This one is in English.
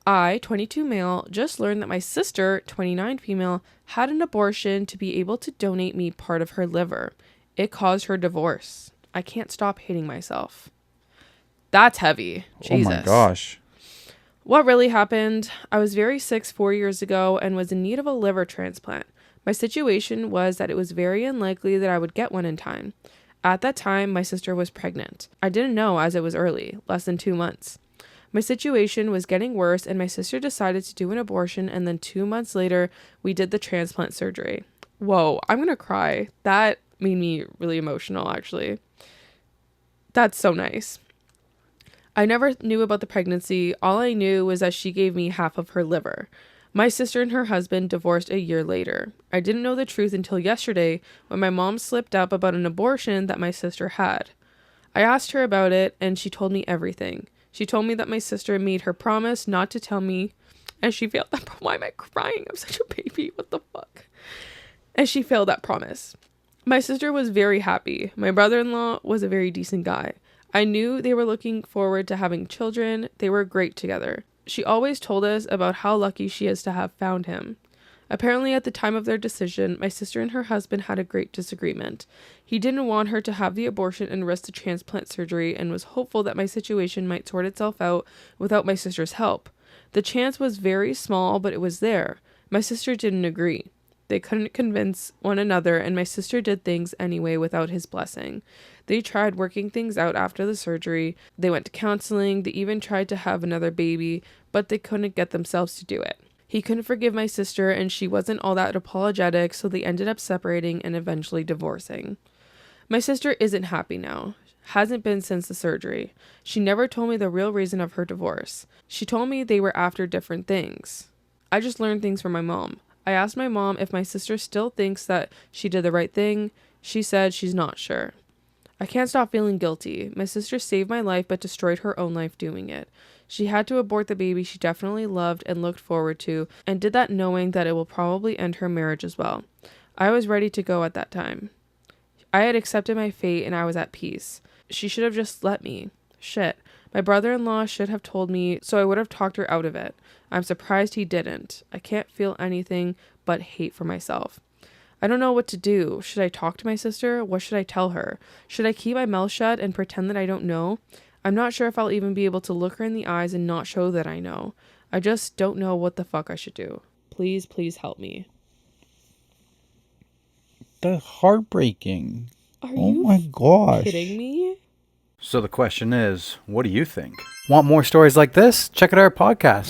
I, 22 male, just learned that my sister, 29 female, had an abortion to be able to donate me part of her liver. It caused her divorce. I can't stop hating myself. That's heavy. Jesus. Oh my gosh. What really happened? I was very sick 4 years ago and was in need of a liver transplant. My situation was that it was very unlikely that I would get one in time. At that time, my sister was pregnant. I didn't know as it was early, less than 2 months. My situation was getting worse and my sister decided to do an abortion, and then 2 months later, we did the transplant surgery. Whoa, I'm gonna cry. That made me really emotional, actually. That's so nice. I never knew about the pregnancy. All I knew was that she gave me half of her liver. My sister and her husband divorced a year later. I didn't know the truth until yesterday when my mom slipped up about an abortion that my sister had. I asked her about it and she told me everything. She told me that my sister made her promise not to tell me, and she failed that. Why am I crying? I'm such a baby. What the fuck? And she failed that promise. My sister was very happy. My brother-in-law was a very decent guy. I knew they were looking forward to having children. They were great together. She always told us about how lucky she is to have found him. Apparently, at the time of their decision, my sister and her husband had a great disagreement. He didn't want her to have the abortion and risk the transplant surgery and was hopeful that my situation might sort itself out without my sister's help. The chance was very small, but it was there. My sister didn't agree. They couldn't convince one another, and my sister did things anyway without his blessing. They tried working things out after the surgery. They went to counseling. They even tried to have another baby, but they couldn't get themselves to do it. He couldn't forgive my sister, and she wasn't all that apologetic, so they ended up separating and eventually divorcing. My sister isn't happy now. Hasn't been since the surgery. She never told me the real reason of her divorce. She told me they were after different things. I just learned things from my mom. I asked my mom if my sister still thinks that she did the right thing. She said she's not sure. I can't stop feeling guilty. My sister saved my life but destroyed her own life doing it. She had to abort the baby she definitely loved and looked forward to, and did that knowing that it will probably end her marriage as well. I was ready to go at that time. I had accepted my fate and I was at peace. She should have just let me. Shit. My brother-in-law should have told me, so I would have talked her out of it. I'm surprised he didn't. I can't feel anything but hate for myself. I don't know what to do. Should I talk to my sister? What should I tell her? Should I keep my mouth shut and pretend that I don't know? I'm not sure if I'll even be able to look her in the eyes and not show that I know. I just don't know what the fuck I should do. Please, please help me. That's heartbreaking. Are Oh you my gosh. kidding me? So the question is, what do you think? Want more stories like this? Check out our podcast.